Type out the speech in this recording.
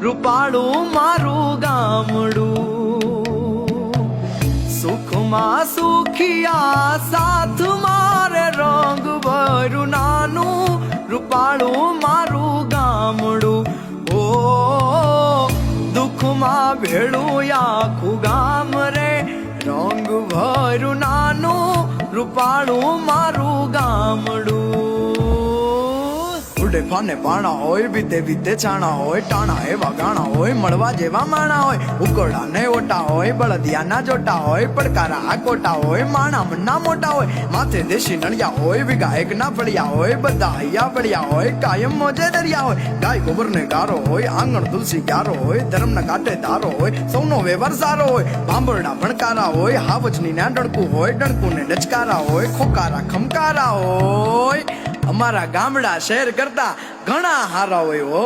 રૂપાળું મારું ગામડું સુખમાં સુખિયા સાથ મારે રંગ ભર્યું નાનું રૂપાળું મારું ગામડું ઓ દુઃખમાં ભેળું આખું ગામ રે રંગ ભર્યું નાનું રૂપાળું મારું ગામડું ઉડે ફાને પાણા હોય બીતે બીતે છાણા હોય ટાણા એવા ગાણા હોય મળવા જેવા માણા હોય ઉકોડા ને ઓટા હોય બળદિયા ના જોટા હોય પડકારા આકોટા હોય માણા મન્ના મોટા હોય માથે દેશી નળિયા હોય વિગાયક ના ફળિયા હોય બધા હૈયા ફળિયા હોય કાયમ મોજે દરિયા હોય ગાય ગોબર ને ગારો હોય આંગણ તુલસી ગારો હોય ધર્મ ના કાંઠે ધારો હોય સૌનો વ્યવહાર સારો હોય ભાંભરડા ભણકારા હોય હાવજની ના ડણકું હોય ડણકું ને ડચકારા હોય ખોકારા ખમકારા હોય અમારા ગામડા શહેર કરતા ઘણા હારા હોય હો।